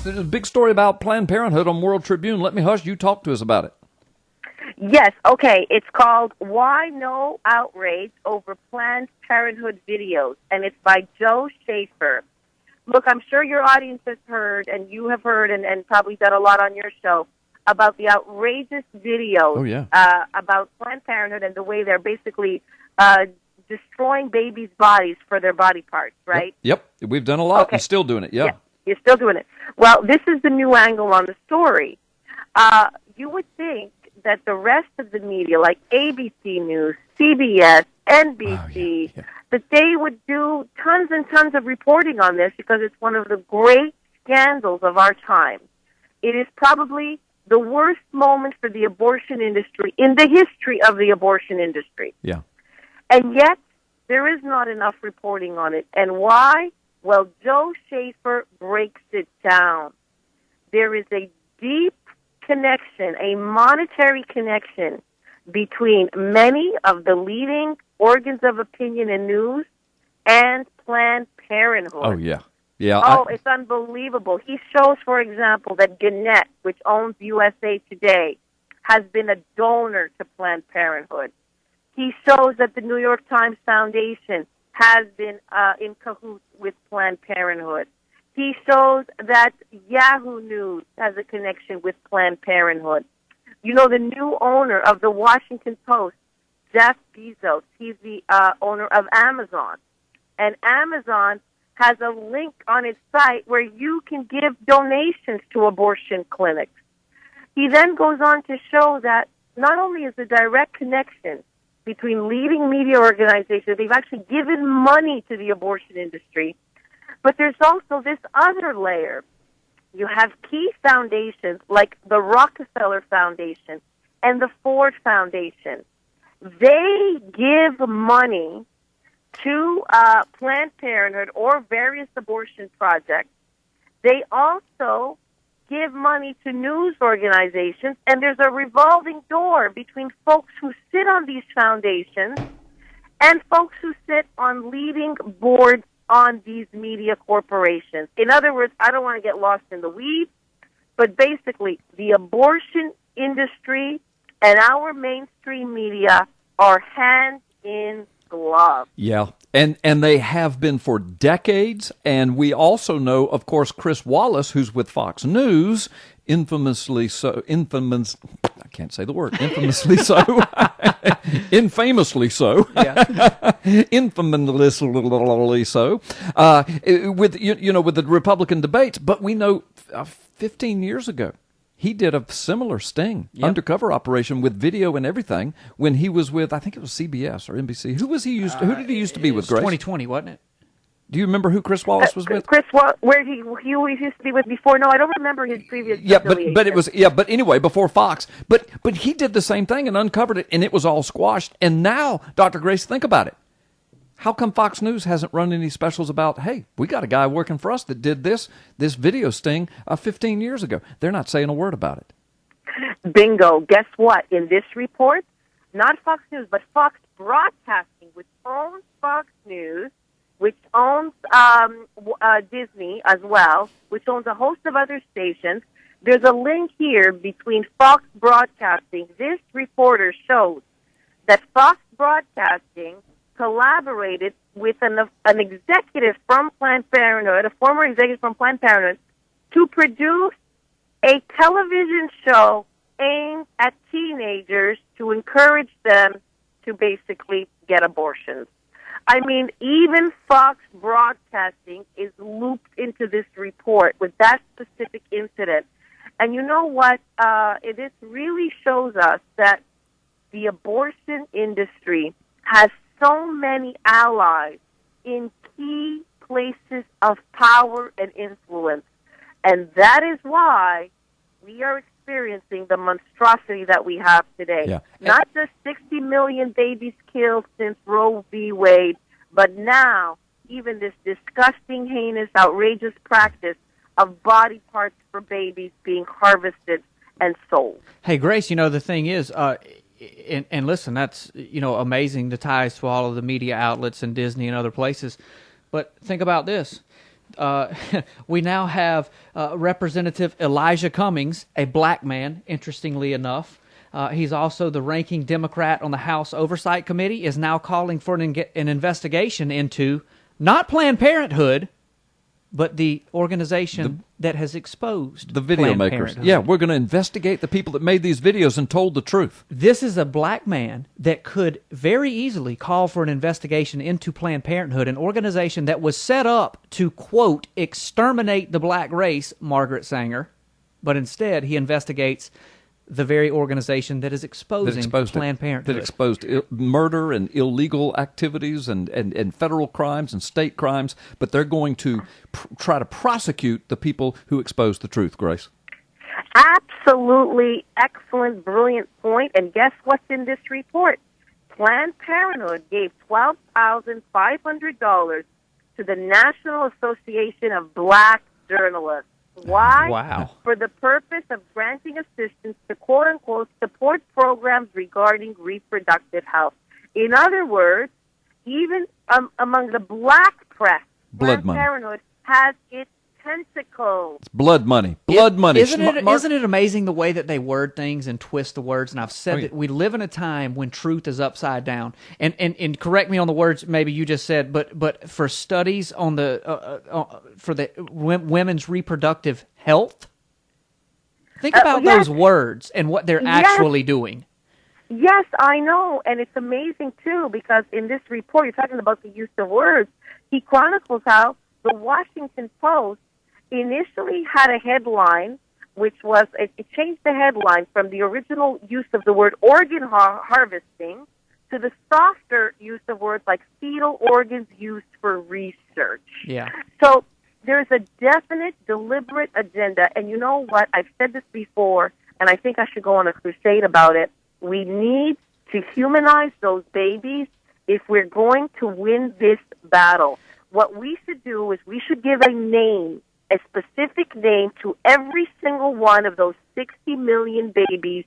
there's a big story about Planned Parenthood on World Tribune. Let me hush. You talk to us about it. Yes, okay. It's called Why No Outrage Over Planned Parenthood Videos, and it's by Joe Schaefer. Look, I'm sure your audience has heard, and you have heard, and probably done a lot on your show, about the outrageous videos about Planned Parenthood and the way they're basically destroying babies' bodies for their body parts, right? Yep. We've done a lot and still doing it, yeah. You're still doing it. Well, this is the new angle on the story. You would think that the rest of the media, like ABC News, CBS, NBC, that they would do tons and tons of reporting on this because it's one of the great scandals of our time. It is probably the worst moment for the abortion industry in the history of the abortion industry. Yeah. And yet, there is not enough reporting on it. And why? Well, Joe Schaefer breaks it down. There is a deep connection, a monetary connection between many of the leading organs of opinion and news and Planned Parenthood. Oh, yeah. Yeah. It's unbelievable. He shows, for example, that Gannett, which owns USA Today, has been a donor to Planned Parenthood. He shows that the New York Times Foundation has been in cahoots with Planned Parenthood. He shows that Yahoo News has a connection with Planned Parenthood. You know, the new owner of the Washington Post, Jeff Bezos, he's the owner of Amazon. And Amazon has a link on its site where you can give donations to abortion clinics. He then goes on to show that not only is the direct connection between leading media organizations, they've actually given money to the abortion industry, but there's also this other layer. You have key foundations like the Rockefeller Foundation and the Ford Foundation. They give money to Planned Parenthood or various abortion projects. They also give money to news organizations, and there's a revolving door between folks who sit on these foundations and folks who sit on leading boards on these media corporations. In other words, I don't want to get lost in the weeds, but basically the abortion industry and our mainstream media are hand in glove. Yeah, and they have been for decades, and we also know, of course, Chris Wallace, who's with Fox News, infamously so, I can't say the word, infamously so, infamously so, infamously so, with, with the Republican debates, but we know 15 years ago, he did a similar sting, undercover operation with video and everything when he was with, I think it was CBS or NBC. Who did he used to be with, Grace? 2020, wasn't it? Do you remember who Chris Wallace was with? Where he used to be with before? No, I don't remember his previous affiliation. but it was but anyway, before Fox. But he did the same thing and uncovered it, and it was all squashed. And now, Dr. Grace, think about it. How come Fox News hasn't run any specials about, hey, we got a guy working for us that did this video sting 15 years ago? They're not saying a word about it. Bingo. Guess what? In this report, not Fox News, but Fox Broadcasting, which owns Fox News, which owns Disney as well, which owns a host of other stations, there's a link here between Fox Broadcasting. This reporter shows that Fox Broadcasting collaborated with an executive from Planned Parenthood, a former executive from Planned Parenthood, to produce a television show aimed at teenagers to encourage them to basically get abortions. I mean, even Fox Broadcasting is looped into this report with that specific incident. And you know what? This really shows us that the abortion industry has so many allies in key places of power and influence. And that is why we are experiencing the monstrosity that we have today. Yeah. Not just 60 million babies killed since Roe v. Wade, but now even this disgusting, heinous, outrageous practice of body parts for babies being harvested and sold. Hey, Grace, the thing is, and listen, that's, amazing, the ties to all of the media outlets and Disney and other places. But think about this. We now have Representative Elijah Cummings, a black man, interestingly enough. He's also the ranking Democrat on the House Oversight Committee, is now calling for an investigation into not Planned Parenthood, but the organization that has exposed the video Planned makers. Parenthood. Yeah, we're going to investigate the people that made these videos and told the truth. This is a black man that could very easily call for an investigation into Planned Parenthood, an organization that was set up to, quote, exterminate the black race, Margaret Sanger, but instead he investigates the very organization that is exposing Planned Parenthood. That exposed murder and illegal activities and federal crimes and state crimes, but they're going to try to prosecute the people who exposed the truth, Grace. Absolutely excellent, brilliant point. And guess what's in this report? Planned Parenthood gave $12,500 to the National Association of Black Journalists. Why? Wow. For the purpose of granting assistance to, quote-unquote, support programs regarding reproductive health. In other words, even among the black press, Blood Planned money. Parenthood has its tentacles. It's blood money. Blood money. Isn't it amazing the way that they word things and twist the words? And I've said that we live in a time when truth is upside down. And correct me on the words maybe you just said, but for studies on for the women's reproductive health, think about those words and what they're actually doing. Yes, I know, and it's amazing too because in this report you're talking about the use of words. He chronicles how the Washington Post initially had a headline, which was, it changed the headline from the original use of the word organ harvesting to the softer use of words like fetal organs used for research. Yeah. So there's a definite, deliberate agenda, and you know what? I've said this before, and I think I should go on a crusade about it. We need to humanize those babies if we're going to win this battle. What we should do is we should give a name, a specific name to every single one of those 60 million babies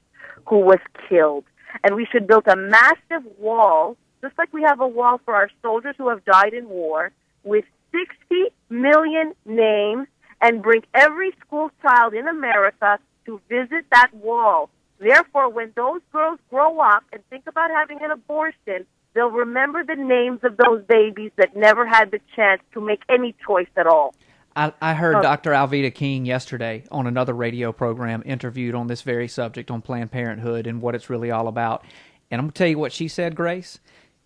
who was killed. And we should build a massive wall, just like we have a wall for our soldiers who have died in war, with 60 million names, and bring every school child in America to visit that wall. Therefore, when those girls grow up and think about having an abortion, they'll remember the names of those babies that never had the chance to make any choice at all. I heard Dr. Alveda King yesterday on another radio program interviewed on this very subject on Planned Parenthood and what it's really all about. And I'm going to tell you what she said, Grace.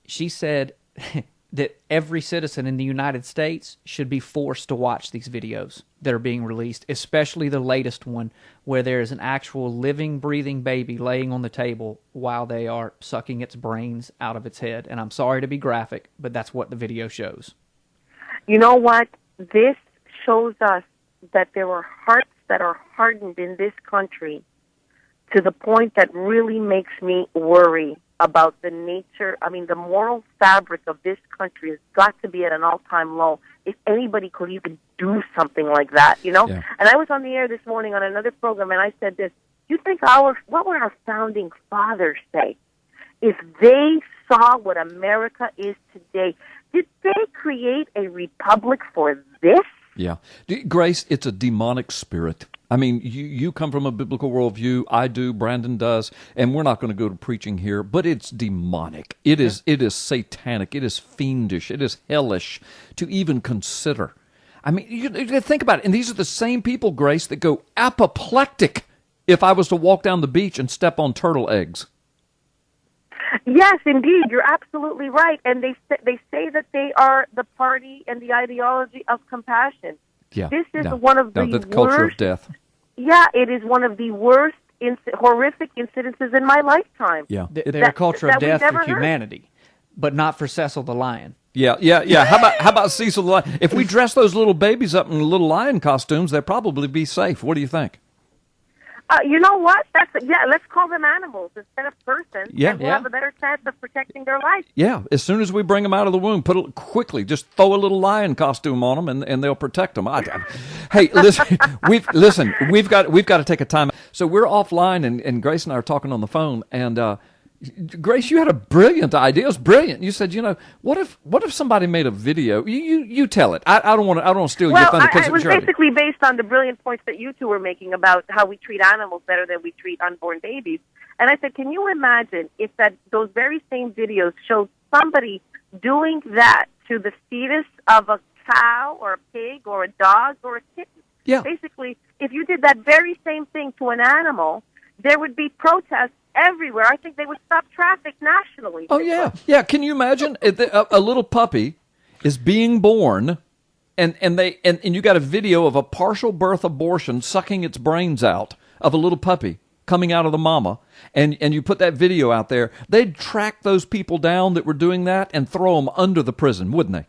She said that every citizen in the United States should be forced to watch these videos that are being released, especially the latest one where there is an actual living, breathing baby laying on the table while they are sucking its brains out of its head. And I'm sorry to be graphic, but that's what the video shows. You know what? This shows us that there are hearts that are hardened in this country to the point that really makes me worry about the nature, the moral fabric of this country has got to be at an all-time low. If anybody could even do something like that, you know? Yeah. And I was on the air this morning on another program, and I said this, you think what would our founding fathers say if they saw what America is today? Did they create a republic for this? Yeah. Grace, it's a demonic spirit. I mean, you come from a biblical worldview. I do. Brandon does. And we're not going to go to preaching here, but it's demonic. It is satanic. It is fiendish. It is hellish to even consider. I mean, you think about it. And these are the same people, Grace, that go apoplectic if I was to walk down the beach and step on turtle eggs. Yes, indeed. You're absolutely right. And they say that they are the party and the ideology of compassion. Yeah. This is one of the worst. Culture of death. Yeah, it is one of the worst, horrific incidences in my lifetime. Yeah. They're a culture of death for humanity, but not for Cecil the Lion. Yeah. How about Cecil the Lion? If we dress those little babies up in little lion costumes, they'd probably be safe. What do you think? You know what? Let's call them animals instead of persons. Yeah, and we'll have a better chance of protecting their life. Yeah, as soon as we bring them out of the womb, just throw a little lion costume on them, and they'll protect them. Hey, listen, we've got to take a time. So we're offline, and Grace and I are talking on the phone, and Grace, you had a brilliant idea. It was brilliant. You said, what if somebody made a video? You tell it. I don't want to steal your thunder. Well, it was basically based on the brilliant points that you two were making about how we treat animals better than we treat unborn babies. And I said, can you imagine if those very same videos showed somebody doing that to the fetus of a cow or a pig or a dog or a kitten? Yeah. Basically, if you did that very same thing to an animal, there would be protests everywhere. I think they would stop traffic nationally. Oh, yeah. Yeah, can you imagine a little puppy is being born and you got a video of a partial birth abortion sucking its brains out of a little puppy coming out of the mama, and you put that video out there, they'd track those people down that were doing that and throw them under the prison, wouldn't they?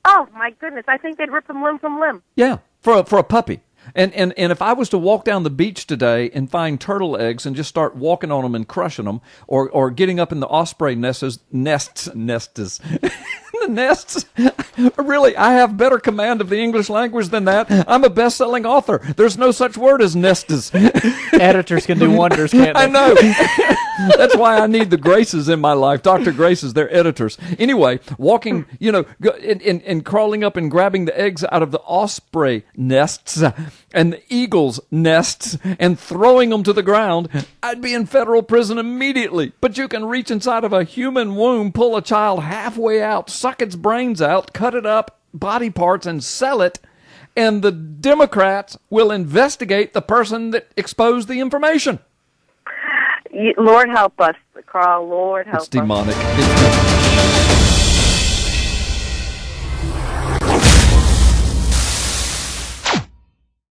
Oh, my goodness. I think they'd rip them limb from limb. Yeah, for a puppy. And if I was to walk down the beach today and find turtle eggs and just start walking on them and crushing them, or getting up in the osprey nests, the nests, really, I have better command of the English language than that. I'm a best-selling author. There's no such word as nests. Editors can do wonders, can't they? I know. That's why I need the Graces in my life. Dr. Graces, they're editors. Anyway, walking, and crawling up and grabbing the eggs out of the osprey nests and the eagle's nests and throwing them to the ground, I'd be in federal prison immediately. But you can reach inside of a human womb, pull a child halfway out, suck its brains out, cut it up, body parts, and sell it, and the Democrats will investigate the person that exposed the information. Lord help us, Carl. Lord help us. It's demonic.